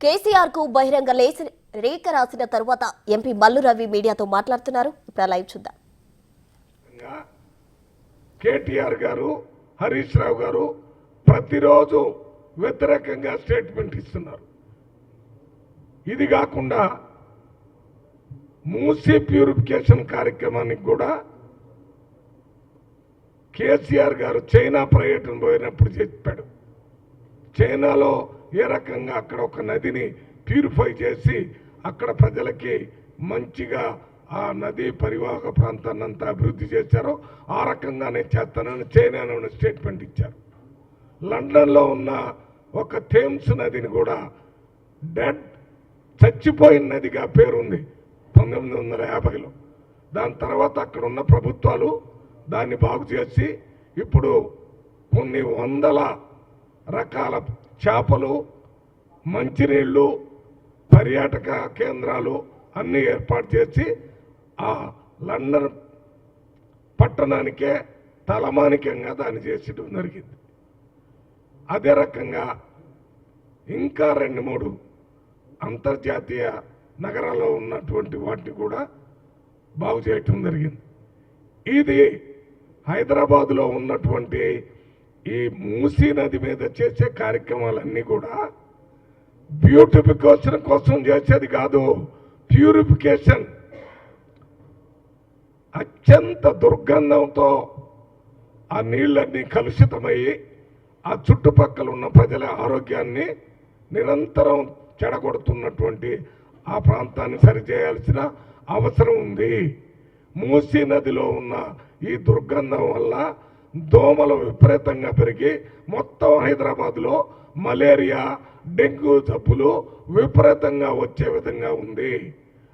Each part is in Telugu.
కేసీఆర్ కు బహిరంగ లేఖ రాసిన తరువాత ఎంపీ మల్లు రవి మీడియాతో మాట్లాడుతున్నారు. ఇప్పుడు లైవ్ చూద్దాం. కేటీఆర్ గారు, హరీష్ రావు గారు ప్రతిరోజు వ్యతిరేకంగా స్టేట్మెంట్ ఇస్తున్నారు. ఇది కాకుండా మూసీ ప్యూరిఫికేషన్ కార్యక్రమానికి కూడా కేసీఆర్ గారు చైనా పర్యటన పోయినప్పుడు చెప్పాడు. చైనాలో ఏ రకంగా అక్కడ ఒక నదిని ప్యూరిఫై చేసి అక్కడ ప్రజలకి మంచిగా ఆ నదీ పరివాహక ప్రాంతాన్ని అంతా అభివృద్ధి చేశారో ఆ రకంగానే చేస్తానని చైనా స్టేట్మెంట్ ఇచ్చారు. లండన్లో ఉన్న ఒక థేమ్స్ నదిని కూడా డెడ్ చచ్చిపోయిన నదిగా పేరుంది 1950లో. దాని తర్వాత అక్కడ ఉన్న ప్రభుత్వాలు దాన్ని బాగు చేసి ఇప్పుడు కొన్ని వందల రకాల చేపలు, మంచినీళ్ళు, పర్యాటక కేంద్రాలు అన్నీ ఏర్పాటు చేసి ఆ లండన్ పట్టణానికే తలమానికంగా దాన్ని చేసడం జరిగింది. అదే రకంగా ఇంకా 2-3 అంతర్జాతీయ నగరాల్లో ఉన్నటువంటి వాటిని కూడా బాగు చేయటం జరిగింది. ఇది హైదరాబాదులో ఉన్నటువంటి ఈ మూసీ నది మీద చేసే కార్యక్రమాలన్నీ కూడా బ్యూటిఫికేషన్ కోసం చేసేది కాదు, ప్యూరిఫికేషన్. అత్యంత దుర్గంధంతో ఆ నీళ్ళన్నీ కలుషితమయ్యి ఆ చుట్టుపక్కల ఉన్న ప్రజల ఆరోగ్యాన్ని నిరంతరం చెడగొడుతున్నటువంటి ఆ ప్రాంతాన్ని సరిచేయాల్సిన అవసరం ఉంది. మూసీ నదిలో ఉన్న ఈ దుర్గంధం వల్ల దోమలు విపరీతంగా పెరిగి మొత్తం హైదరాబాద్లో మలేరియా, డెంగ్యూ జబ్బులు విపరీతంగా వచ్చే విధంగా ఉంది.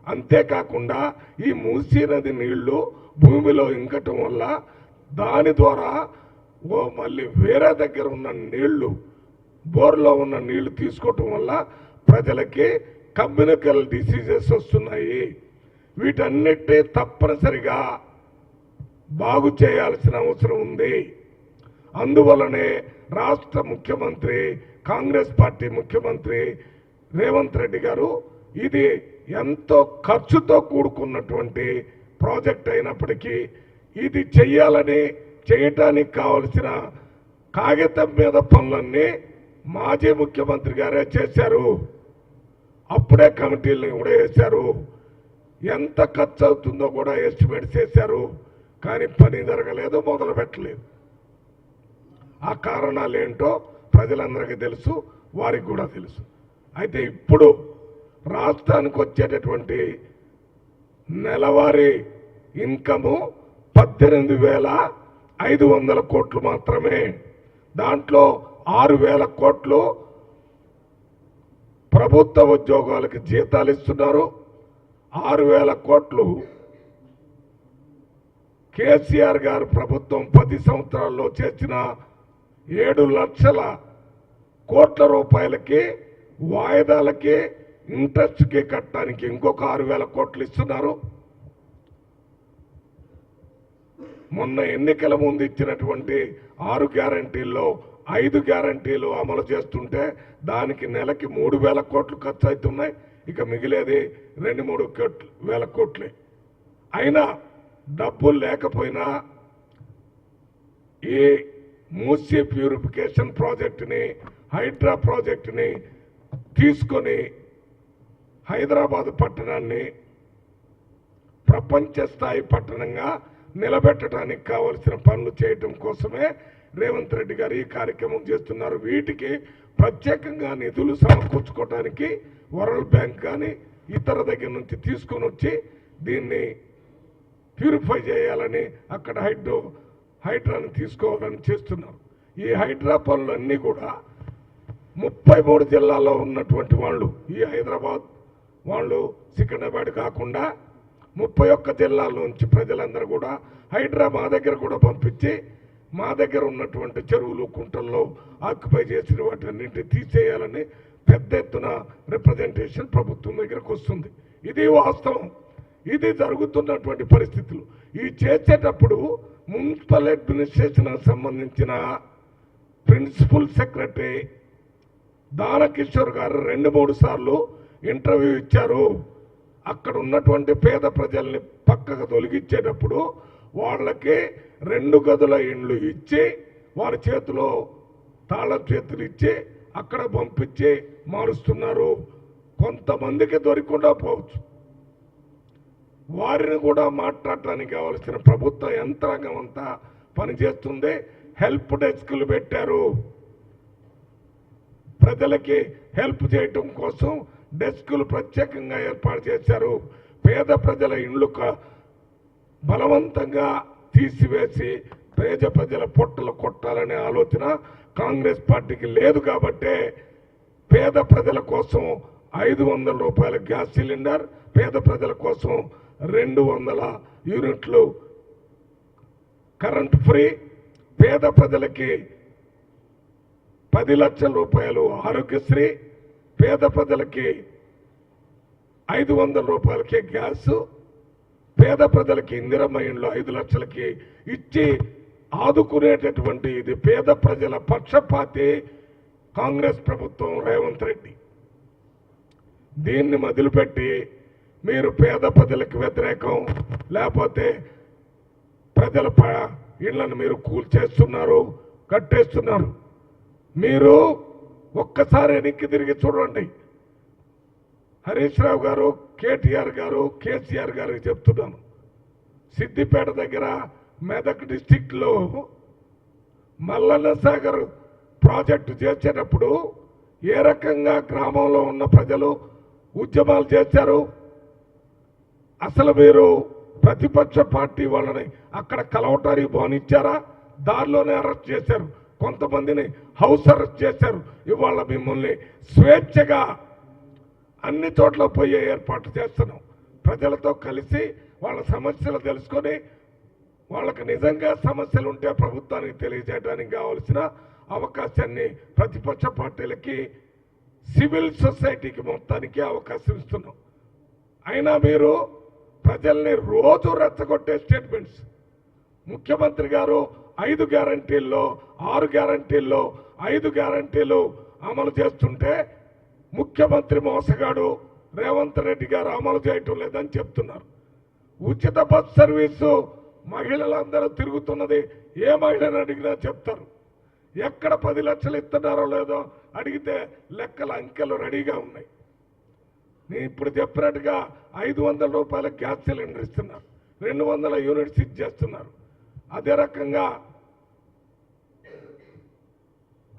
అంతేకాకుండా ఈ మూసీ నది నీళ్లు భూమిలో ఇంకటం వల్ల దాని ద్వారా మళ్ళీ వేరే దగ్గర ఉన్న నీళ్లు, బోర్లో ఉన్న నీళ్లు తీసుకోవటం వల్ల ప్రజలకి కమ్యూనికల్ డిసీజెస్ వస్తున్నాయి. వీటన్నిటి తప్పనిసరిగా బాగు చేయాల్సిన అవసరం ఉంది. అందువలనే రాష్ట్ర ముఖ్యమంత్రి, కాంగ్రెస్ పార్టీ ముఖ్యమంత్రి రేవంత్ రెడ్డి గారు ఇది ఎంతో ఖర్చుతో కూడుకున్నటువంటి ప్రాజెక్ట్ అయినప్పటికీ ఇది చేయటానికి కావలసిన కాగితం మీద పనులన్నీ మాజీ ముఖ్యమంత్రి గారే చేశారు. అప్పుడే కమిటీలను కూడా వేశారు. ఎంత ఖర్చు అవుతుందో కూడా ఎస్టిమేట్ చేశారు. కానీ పని జరగలేదు, మొదలు పెట్టలేదు. ఆ కారణాలు ఏంటో ప్రజలందరికీ తెలుసు, వారికి కూడా తెలుసు. అయితే ఇప్పుడు రాష్ట్రానికి వచ్చేటటువంటి నెలవారీ ఇన్కము 18,500 కోట్లు మాత్రమే. దాంట్లో 6,000 కోట్లు ప్రభుత్వ ఉద్యోగాలకు జీతాలు ఇస్తున్నారు. 6,000 కోట్లు కేసీఆర్ గారు ప్రభుత్వం 10 సంవత్సరాల్లో చేసిన 7 లక్షల కోట్ల రూపాయలకి వాయిదాలకి ఇంట్రెస్ట్కి కట్టడానికి ఇంకొక 6,000 కోట్లు ఇస్తున్నారు. మొన్న ఎన్నికల ముందు ఇచ్చినటువంటి 6 గ్యారంటీల్లో 5 గ్యారంటీలు అమలు చేస్తుంటే దానికి నెలకి 3,000 కోట్లు ఖర్చు అవుతున్నాయి. ఇక మిగిలేది 2-3 వేల కోట్లే. అయినా డబ్బులు లేకపోయినా ఈ మూసీ ప్యూరిఫికేషన్ ప్రాజెక్టుని, హైడ్రా ప్రాజెక్టుని తీసుకొని హైదరాబాద్ పట్టణాన్ని ప్రపంచ స్థాయి పట్టణంగా నిలబెట్టడానికి కావలసిన పనులు చేయటం కోసమే రేవంత్ రెడ్డి గారు ఈ కార్యక్రమం చేస్తున్నారు. వీటికి ప్రత్యేకంగా నిధులు సమకూర్చుకోవడానికి వరల్డ్ బ్యాంక్ కానీ ఇతర దగ్గర నుంచి తీసుకొని వచ్చి దీన్ని ప్యూరిఫై చేయాలని అక్కడ హైడ్రాని తీసుకోవాలని చేస్తున్నారు. ఈ హైడ్రా పనులన్నీ కూడా 33 జిల్లాల్లో ఉన్నటువంటి వాళ్ళు, ఈ హైదరాబాద్ వాళ్ళు, సికింద్రాబాద్ కాకుండా 31 జిల్లాల నుంచి ప్రజలందరూ కూడా హైడ్రా మా దగ్గర కూడా పంపించి మా దగ్గర ఉన్నటువంటి చెరువులు, కుంటల్లో ఆక్యుపై చేసిన వాటన్నింటినీ తీసేయాలని పెద్ద ఎత్తున రిప్రజెంటేషన్ ప్రభుత్వం దగ్గరకు వస్తుంది. ఇది వాస్తవం. ఇది జరుగుతున్నటువంటి పరిస్థితులు. ఈ చేసేటప్పుడు మున్సిపల్ అడ్మినిస్ట్రేషన్ సంబంధించిన ప్రిన్సిపల్ సెక్రటరీ దానకిషోర్ గారు 2-3 సార్లు ఇంటర్వ్యూ ఇచ్చారు. అక్కడ ఉన్నటువంటి పేద ప్రజల్ని పక్కకు తొలగించేటప్పుడు వాళ్ళకి 2 గదుల ఇండ్లు ఇచ్చి వారి చేతిలో తాళం చేతులు ఇచ్చి అక్కడ పంపించి మారుస్తున్నారు. కొంతమందికి దొరకకుండా పోవచ్చు. వారిని కూడా మాట్లాడటానికి కావలసిన ప్రభుత్వ యంత్రాంగం అంతా పనిచేస్తుంది. హెల్ప్ డెస్క్లు పెట్టారు. ప్రజలకి హెల్ప్ చేయటం కోసం డెస్కులు ప్రత్యేకంగా ఏర్పాటు చేశారు. పేద ప్రజల ఇండ్లు బలవంతంగా తీసివేసి పేద ప్రజల పొట్టలు కొట్టాలనే ఆలోచన కాంగ్రెస్ పార్టీకి లేదు. కాబట్టే పేద ప్రజల కోసం 500 రూపాయల గ్యాస్ సిలిండర్, పేద ప్రజల కోసం 200 యూనిట్లు కరెంట్ ఫ్రీ, పేద ప్రజలకి 10 లక్షల రూపాయలు ఆరోగ్యశ్రీ, పేద ప్రజలకి 500 రూపాయలకి గ్యాస్, పేద ప్రజలకి ఇందిరమ్మ ఇండ్లు 5 లక్షలకి ఇచ్చి ఆదుకునేటటువంటి ఇది పేద ప్రజల పక్షపాతి కాంగ్రెస్ ప్రభుత్వం రేవంత్ రెడ్డి. దీన్ని మొదలుపెట్టి మీరు పేద ప్రజలకు వ్యతిరేకం, లేకపోతే ప్రజల ఇళ్లను మీరు కూల్చేస్తున్నారు, కట్టేస్తున్నారు. మీరు ఒక్కసారి వెనక్కి తిరిగి చూడండి. హరీష్ రావు గారు, కేటీఆర్ గారు, కేసీఆర్ గారికి చెప్తున్నాను, సిద్దిపేట దగ్గర మెదక్ డిస్టిక్లో మల్లన్న సాగర్ ప్రాజెక్టు చేసేటప్పుడు ఏ రకంగా గ్రామంలో ఉన్న ప్రజలు ఉద్యమాలు చేశారు. అసలు మీరు ప్రతిపక్ష పార్టీ వాళ్ళని అక్కడ కలవటానికి బానిచ్చారా? దారిలోనే అరెస్ట్ చేశారు. కొంతమందిని హౌస్ అరెస్ట్ చేశారు. ఇవాళ మిమ్మల్ని స్వేచ్ఛగా అన్ని చోట్ల పోయే ఏర్పాటు చేస్తున్నాం. ప్రజలతో కలిసి వాళ్ళ సమస్యలు తెలుసుకొని వాళ్ళకి నిజంగా సమస్యలు ఉంటే ప్రభుత్వానికి తెలియజేయడానికి కావాల్సిన అవకాశాన్ని ప్రతిపక్ష పార్టీలకి, సివిల్ సొసైటీకి మొత్తానికి అవకాశం ఇస్తున్నాం. అయినా మీరు ప్రజల్ని రోజు రెచ్చగొట్టే స్టేట్మెంట్స్, ముఖ్యమంత్రి గారు 5 గ్యారంటీల్లో 6 గ్యారంటీల్లో 5 గ్యారంటీలు అమలు చేస్తుంటే ముఖ్యమంత్రి మోసగాడు రేవంత్ రెడ్డి గారు అమలు చేయటం లేదని చెప్తున్నారు. ఉచిత బస్ సర్వీసు మహిళలందరూ తిరుగుతున్నది ఏ మహిళను అడిగినా చెప్తారు. ఎక్కడ 10 లక్షలు ఇస్తున్నారో లేదో అడిగితే లెక్కల అంకెలు రెడీగా ఉన్నాయి. నేను ఇప్పుడు చెప్పినట్టుగా 500 రూపాయల గ్యాస్ సిలిండర్ ఇస్తున్నారు, 200 యూనిట్స్ ఇచ్చేస్తున్నారు. అదే రకంగా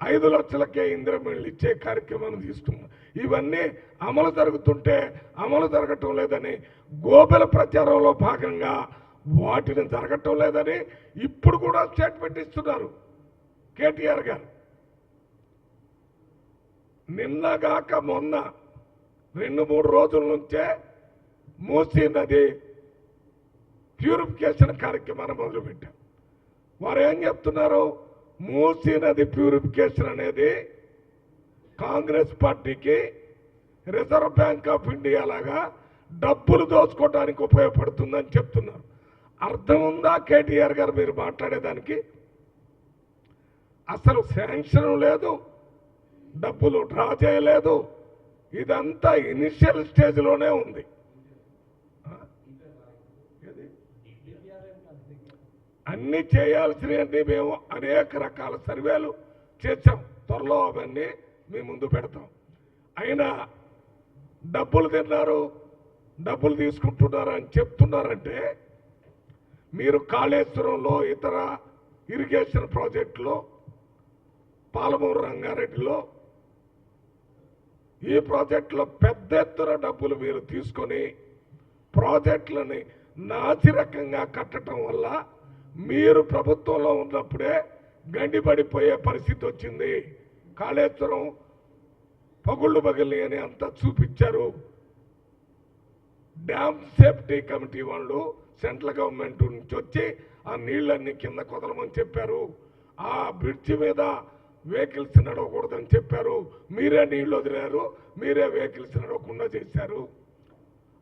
5 లక్షలకే ఇందిరమ్మ ఇళ్ళు ఇచ్చే కార్యక్రమాన్ని తీసుకున్నాం. ఇవన్నీ అమలు జరుగుతుంటే అమలు జరగటం లేదని గోబెల ప్రచారంలో భాగంగా వాటిని జరగటం లేదని ఇప్పుడు కూడా స్టేట్మెంట్ ఇస్తున్నారు కేటీఆర్ గారు. నిన్నగాక మొన్న 2-3 రోజుల నుంచే మూసీ నది ప్యూరిఫికేషన్ కార్యక్రమాన్ని మొదలుపెట్టారు. వారు ఏం చెప్తున్నారు? మూసీ నది ప్యూరిఫికేషన్ అనేది కాంగ్రెస్ పార్టీకి రిజర్వ్ బ్యాంక్ ఆఫ్ ఇండియా లాగా డబ్బులు దోచుకోవడానికి ఉపయోగపడుతుందని చెప్తున్నారు. అర్థం ఉందా కేటీఆర్ గారు మీరు మాట్లాడేదానికి? అసలు శాంక్షన్ లేదు, డబ్బులు డ్రా చేయలేదు. ఇదంతా ఇనిషియల్ స్టేజ్లోనే ఉంది. అన్ని చేయాల్సినవి మేము అనేక రకాల సర్వేలు చేసాం. త్వరలో అవన్నీ మీ ముందు పెడతాం. అయినా డబ్బులు తిన్నారు, డబ్బులు తీసుకుంటున్నారు అని చెప్తున్నారంటే మీరు కాళేశ్వరంలో, ఇతర ఇరిగేషన్ ప్రాజెక్టులో, పాలమూరు రంగారెడ్డిలో ఈ ప్రాజెక్టులో పెద్ద ఎత్తున డబ్బులు మీరు తీసుకొని ప్రాజెక్టులని నాసిరకంగా కట్టడం వల్ల మీరు ప్రభుత్వంలో ఉన్నప్పుడే గండిపడిపోయే పరిస్థితి వచ్చింది. కాళేశ్వరం పగుళ్ళు పగిలి అని అంతా చూపించారు. డ్యామ్ సేఫ్టీ కమిటీ వాళ్ళు సెంట్రల్ గవర్నమెంట్ నుంచి వచ్చి ఆ నీళ్ళన్నీ కింద కొదలమని చెప్పారు. ఆ బ్రిడ్జి మీద వెహికల్స్ నడవకూడదని చెప్పారు. మీరే నీళ్లు వదిలేరు, మీరే వెహికల్స్ నడవకుండా చేశారు.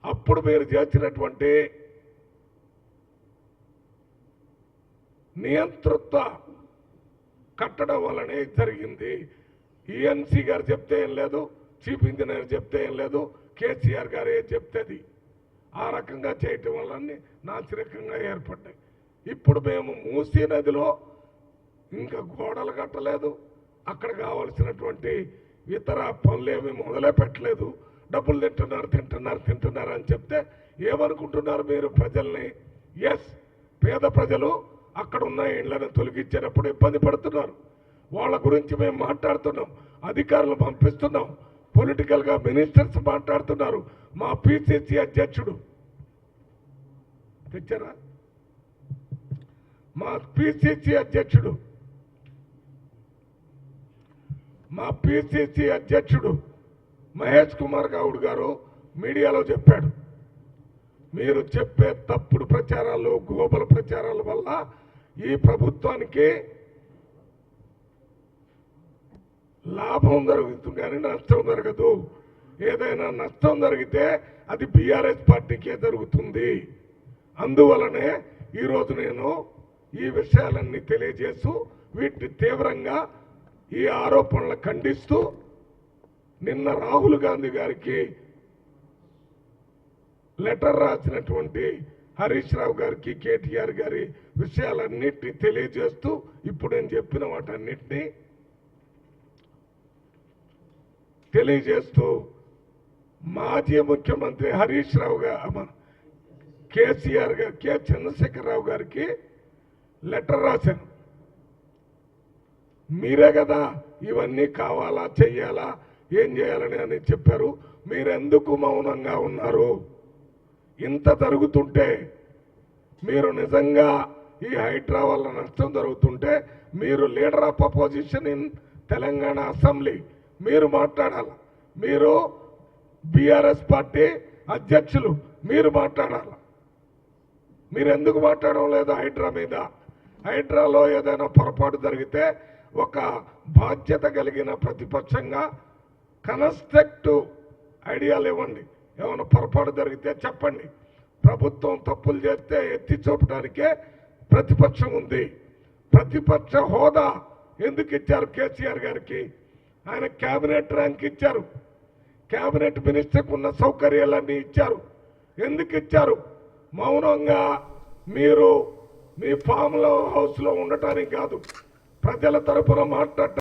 అప్పుడు మీరు చేసినటువంటి నియంతృత్వ కట్టడం వల్లనే జరిగింది. ఈఎన్సీ గారు చెప్తే ఏం లేదు, చీఫ్ ఇంజనీర్ చెప్తే ఏం లేదు, కేసీఆర్ గారు ఏం చెప్తేది. ఆ రకంగా చేయటం వల్ల నాసిరకంగా ఏర్పడ్డాయి. ఇప్పుడు మేము మూసీ నదిలో ఇంకా గోడలు కట్టలేదు, అక్కడ కావలసినటువంటి ఇతర పనులు ఏమీ మొదలే పెట్టలేదు. డబ్బులు తింటున్నారు అని చెప్తే ఏమనుకుంటున్నారు మీరు ప్రజల్ని? ఎస్, పేద ప్రజలు అక్కడ ఉన్న ఇళ్లను తొలగించేటప్పుడు ఇబ్బంది పడుతున్నారు. వాళ్ళ గురించి మేము మాట్లాడుతున్నాం, అధికారులు పంపిస్తున్నాం, పొలిటికల్గా మినిస్టర్స్ మాట్లాడుతున్నారు. మా పిసిసి అధ్యక్షుడు తెచ్చారా? మా పిసిసి అధ్యక్షుడు మహేష్ కుమార్ గౌడ్ గారు మీడియాలో చెప్పాడు, మీరు చెప్పే తప్పుడు ప్రచారాలు, గోబల ప్రచారాల వల్ల ఈ ప్రభుత్వానికి లాభం జరుగుతుంది కానీ నష్టం జరగదు. ఏదైనా నష్టం జరిగితే అది బీఆర్ఎస్ పార్టీకే జరుగుతుంది. అందువలనే ఈరోజు నేను ఈ విషయాలన్నీ తెలియజేస్తూ వీటిని తీవ్రంగా ఈ ఆరోపణలు ఖండిస్తూ నిన్న రాహుల్ గాంధీ గారికి లెటర్ రాసినటువంటి హరీష్ రావు గారికి, కేటీఆర్ గారి విషయాలన్నిటినీ తెలియజేస్తూ ఇప్పుడు నేను చెప్పిన వాటన్నిటినీ తెలియజేస్తూ మాజీ ముఖ్యమంత్రి హరీష్ రావు గారు, కేసీఆర్ గారు, చంద్రశేఖరరావు గారికి లెటర్ రాశాను. మీరే కదా ఇవన్నీ కావాలా, చెయ్యాలా, ఏం చేయాలని అని చెప్పారు. మీరెందుకు మౌనంగా ఉన్నారు? ఇంత జరుగుతుంటే, మీరు నిజంగా ఈ హైడ్రా వల్ల నష్టం జరుగుతుంటే మీరు leader of opposition in Telangana assembly మీరు మాట్లాడాలి. మీరు బీఆర్ఎస్ పార్టీ అధ్యక్షులు మీరు మాట్లాడాలి. మీరు ఎందుకు మాట్లాడడం లేదు హైడ్రా మీద? హైడ్రాలో ఏదైనా పొరపాటు జరిగితే ఒక బాధ్యత కలిగిన ప్రతిపక్షంగా కన్స్ట్రక్టివ్ ఐడియాలు ఇవ్వండి. ఏమైనా పొరపాటు జరిగితే చెప్పండి. ప్రభుత్వం తప్పులు చేస్తే ఎత్తి చూపడానికే ప్రతిపక్షం ఉంది. ప్రతిపక్ష హోదా ఎందుకు ఇచ్చారు కేసీఆర్ గారికి? ఆయన క్యాబినెట్ ర్యాంక్ ఇచ్చారు, క్యాబినెట్ మినిస్టర్కి ఉన్న సౌకర్యాలన్నీ ఇచ్చారు. ఎందుకు ఇచ్చారు? మౌనంగా మీరు మీ ఫామ్ హౌస్లో ఉండటానికి కాదు, ప్రజల తరపున మాట్లాడటం.